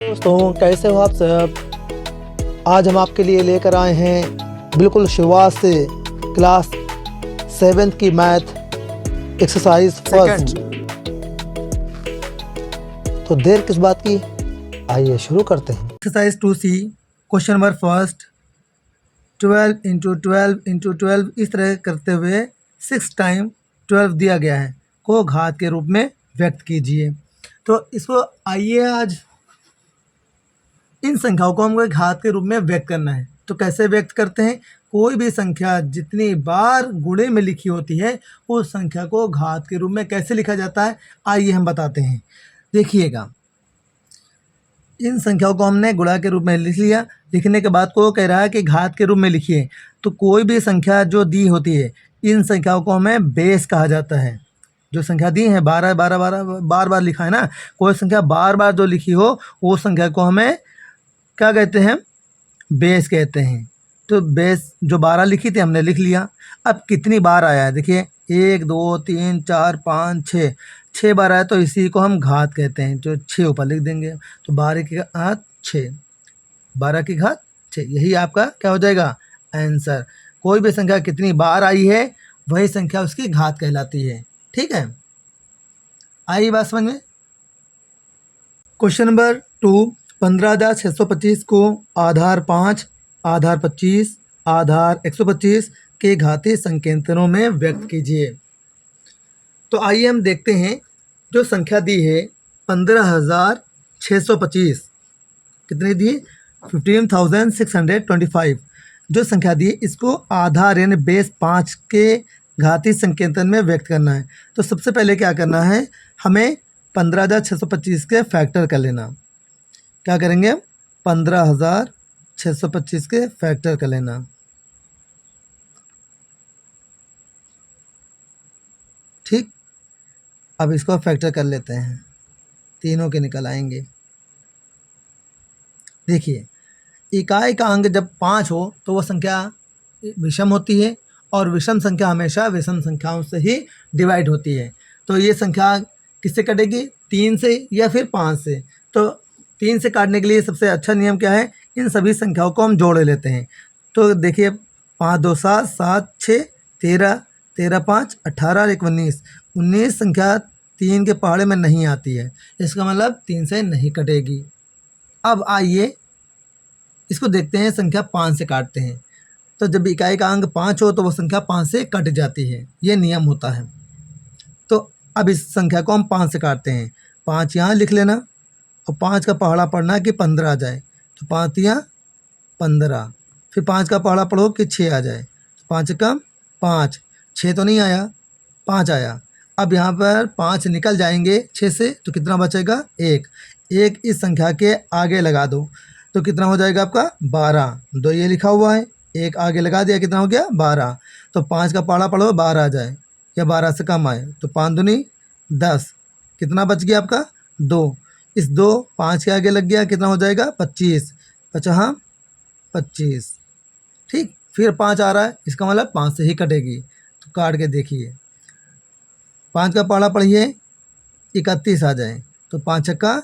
दोस्तों कैसे हो आप सब। आज हम आपके लिए लेकर आए हैं बिल्कुल शुरुआत से क्लास 7th की मैथ एक्सरसाइज फर्स्ट। तो देर किस बात की, आइए शुरू करते हैं। Exercise 2C question number first 12 into 12 इस तरह करते हुए 6 टाइम 12 दिया गया है को घात के रूप में व्यक्त कीजिए। तो इसको आइए आज इन संख्याओं को हमको घात के रूप में व्यक्त करना है। तो कैसे व्यक्त करते हैं, कोई भी संख्या जितनी बार गुणे में लिखी होती है उस संख्या को घात के रूप में कैसे लिखा जाता है, आइए हम बताते हैं। देखिएगा, इन संख्याओं को हमने गुणा के रूप में लिख लिया। लिखने के बाद को कह रहा है कि घात के रूप में लिखिए। तो कोई भी संख्या जो दी होती है इन संख्याओं को हमें बेस कहा जाता है। जो संख्या दी है 12 12 12 बार बार लिखा है ना, कोई संख्या बार बार जो लिखी हो वो संख्या को हमें क्या कहते हैं, बेस कहते हैं। तो बेस जो 12 लिखी थी हमने लिख लिया। अब कितनी बार आया है देखिए, 1 2 3 4 5 6 बार आया, तो इसी को हम घात कहते हैं। जो 6 ऊपर लिख देंगे, तो 12 की घात 6, 12 की घात 6, यही आपका क्या हो जाएगा आंसर। कोई भी संख्या कितनी बार आई है वही संख्या उसकी घात कहलाती है। ठीक है, आई बात समझ में। क्वेश्चन नंबर 2 15,625 को आधार 5, आधार 25, आधार 125 के घातीय संकेतनों में व्यक्त कीजिए। तो आइए हम देखते हैं, जो संख्या दी है 15,625, कितनी दी, 15,625 जो संख्या दी है, इसको आधार यानी बेस 5 के घातीय संकेतन में व्यक्त करना है। तो सबसे पहले क्या करना है, हमें 15,625 के फैक्टर कर लेना। क्या करेंगे, 15,625 के फैक्टर कर लेना। ठीक, अब इसको फैक्टर कर लेते हैं, तीनों के निकल आएंगे। देखिए, इकाई का अंक जब 5 हो तो वो संख्या विषम होती है, और विषम संख्या हमेशा विषम संख्याओं से ही डिवाइड होती है। तो ये संख्या किससे कटेगी, 3 से या फिर 5 से। तो 3 से काटने के लिए सबसे अच्छा नियम क्या है, इन सभी संख्याओं को हम जोड़ लेते हैं। तो देखिए, 5 2 7 7 6 13 13 5 18 1 19 19 संख्या 3 के पहाड़े में नहीं आती है, इसका मतलब 3 से नहीं कटेगी। अब आइए इसको देखते हैं, संख्या 5 से काटते हैं। तो जब इकाई का अंक 5 हो तो वो संख्या 5 से कट जाती है, ये नियम होता है। तो अब इस संख्या को हम 5 से काटते हैं। 5 यहाँ लिख लेना, और 5 का पहाड़ा पढ़ना कि 15 आ जाए, तो 5 यहाँ 15। फिर 5 का पहाड़ा पढ़ो कि 6 आ जाए, तो 5 कम 5, 6 तो नहीं आया, 5 आया। अब यहाँ पर 5 निकल जाएंगे 6 से, तो कितना बचेगा, 1। 1 इस संख्या के आगे लगा दो, तो कितना हो जाएगा आपका 12। 2 ये लिखा हुआ है, 1 आगे लगा दिया, कितना हो गया 12। तो 5 का पहाड़ा पढ़ो 12 आ जाए, या 12 से कम आए, तो 5 दूनी 10, कितना बच गया आपका 2। इस 2 5 के आगे लग गया, कितना हो जाएगा 25, 50 25। ठीक, फिर 5 आ रहा है, इसका मतलब 5 से ही कटेगी। तो काट के देखिए, 5 का पहाड़ा पढ़िए 31 आ जाए, तो 5 छक्का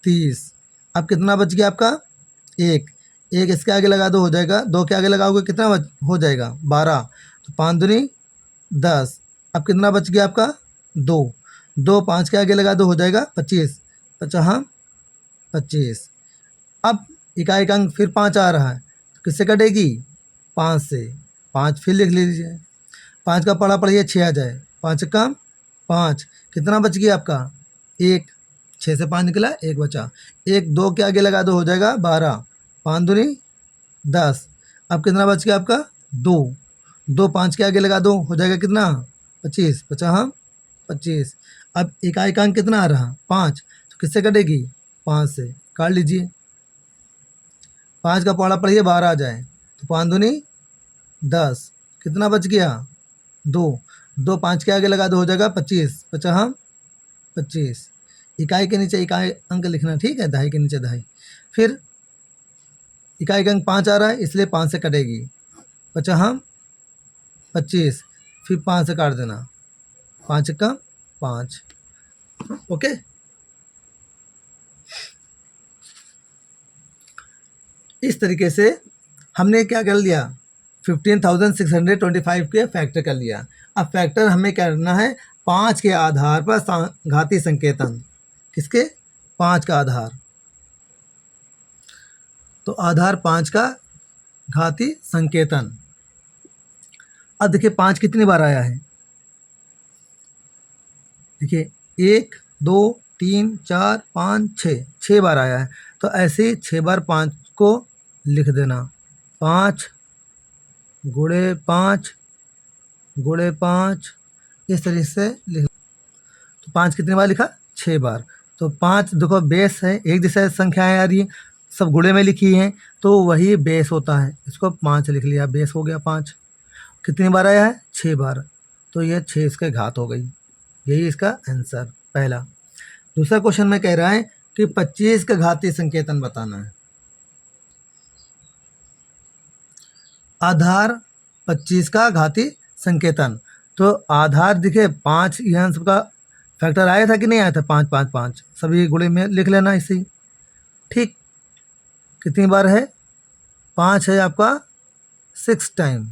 30। अब कितना बच गया आपका 1। 1 इसके आगे लगा दो, हो जाएगा, 2 के आगे लगाओगे कितना हो जाएगा 12, तो 5 दूनी 10। अब कितना बच गया आपका 2। 2 5 के आगे लगा दो, हो जाएगा 25, 50 25। अब इकाई का अंक फिर 5 आ रहा है, तो किससे कटेगी 5 से। 5 फिर लिख लीजिए, 5 का पढ़ा पढ़िए 6 आ जाए, 5 कम 5, कितना बच गया आपका 1। 6 से 5 निकला, 1 बचा। 1 2 के आगे लगा दो, हो जाएगा 12, 5 दूनी 10। अब कितना बच गया आपका 2। 2 5 के आगे लगा दो, हो जाएगा कितना 25, 50 25। अब इकाई का अंक कितना आ रहा 5, तो किससे कटेगी 5 से, काट लीजिए। 5 का पहाड़ा पढ़िए 12 आ जाए, तो 5 दूनी 10, कितना बच गया 2। 2 5 के आगे लगा दो, हो जाएगा 25, 50 25। इकाई के नीचे इकाई अंक लिखना, ठीक है, दहाई के नीचे दहाई। फिर इकाई का अंक 5 आ रहा है, इसलिए 5 से कटेगी, 50 25, फिर 5 से काट देना, 5 का 5। ओके, इस तरीके से हमने क्या कर लिया, 15,625 के फैक्टर कर लिया। अब फैक्टर हमें करना है 5 के आधार पर घातीय संकेतन। किसके? 5 का आधार। तो आधार 5 का घातीय संकेतन। अब देखिए 5 कितनी बार आया है, देखिए 1 2 3 4 5 6 बार आया है। तो ऐसे ही 6 बार 5 को लिख देना, 5 गुणे 5 गुणे 5, इस तरीके से लिख। तो 5 कितनी बार लिखा? 6 बार। तो 5 देखो बेस है, एक दिशा से संख्याएँ आ रही हैं, सब गुणे में लिखी हैं, तो वही बेस होता है। इसको 5 लिख लिया, बेस हो गया 5। कितनी बार आया है? 6 बार। तो ये 6 इसके घात हो गई। यही इसका आंसर पहला। दूसरा क्वेश्चन में कह रहा है कि 25 का घातीय संकेतन बताना है। आधार 25 का घातीय संकेतन। तो आधार दिखे 5, यहाँ सबका फैक्टर आया था कि नहीं आया था? 5 5 5 सभी गुणे में लिख लेना इसे ही। ठीक, कितनी बार है? 5 है आपका 6 टाइम,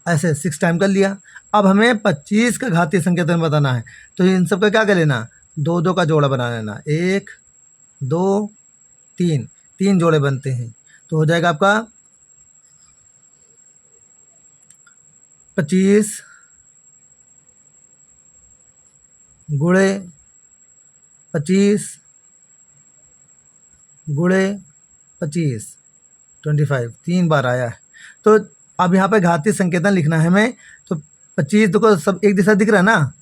ऐसे 6 टाइम कर लिया। अब हमें 25 का घातीय संकेतन बताना है, तो इन सब का क्या कर लेना? 2 2 का जोड़ा बना लेना, 1 2 3, 3 जोड़े बनते हैं। तो हो जाएगा आपका 25 गुणे 25 गुणे 25, 25, 3 बार आया है। तो अब यहाँ पे घातीय संकेतन लिखना है हमें। तो 25 देखो सब एक दिशा दिख रहा है ना,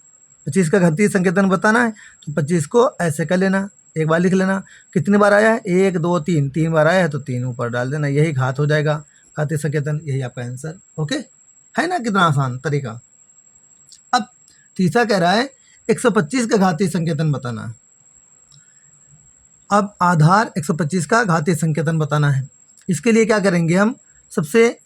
25 का घातीय संकेतन बताना है। तो 25 को ऐसे कर लेना, एक बार लिख लेना। कितनी बार आया है? 1 2 3, 3 बार आया है तो 3 ऊपर डाल देना, यही घात हो जाएगा घातीय संकेतन। यही आपका आंसर। ओके, है ना कितना आसान तरीका। अब तीसरा कह रहा है 125 का घातीय संकेतन बताना है। अब आधार 125 का घातीय संकेतन बताना है। इसके लिए क्या करेंगे हम? सबसे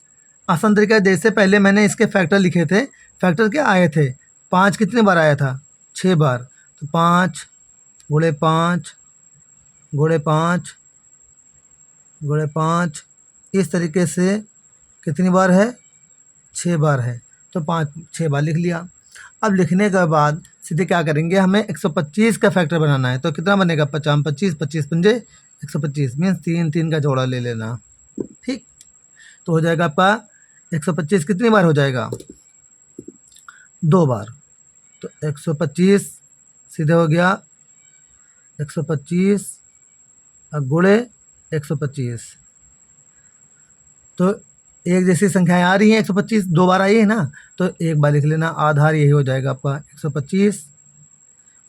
आसान तरीका, जैसे पहले मैंने इसके फैक्टर लिखे थे। फैक्टर क्या आए थे? 5 कितने बार आया था? 6 बार। तो 5 गुणे 5 गुणे 5 गुणे 5, इस तरीके से कितनी बार है? 6 बार है। तो 6 बार लिख लिया। अब लिखने के बाद सीधे क्या करेंगे, हमें 125 का फैक्टर बनाना है। तो कितना बनेगा? 50 25, 25 पंजे 125, मीन्स 3 3 का जोड़ा ले लेना। ठीक, तो हो जाएगा आपका 125 कितनी बार हो जाएगा? 2 बार। तो 125 सीधे हो गया 125 गुणे 125। तो एक जैसी संख्याएं आ रही हैं, 125 2 बार आई है ना, तो एक बार लिख लेना। आधार यही हो जाएगा आपका 125।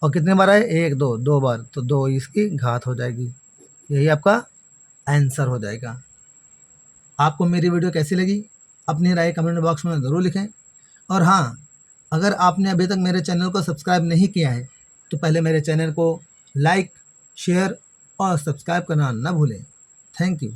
और कितने बार आए? 1 2, 2 बार, तो 2 इसकी घात हो जाएगी। यही आपका आंसर हो जाएगा। आपको मेरी वीडियो कैसी लगी? अपनी राय कमेंट बॉक्स में ज़रूर लिखें। और हाँ, अगर आपने अभी तक मेरे चैनल को सब्सक्राइब नहीं किया है तो पहले मेरे चैनल को लाइक शेयर और सब्सक्राइब करना ना भूलें। Thank you.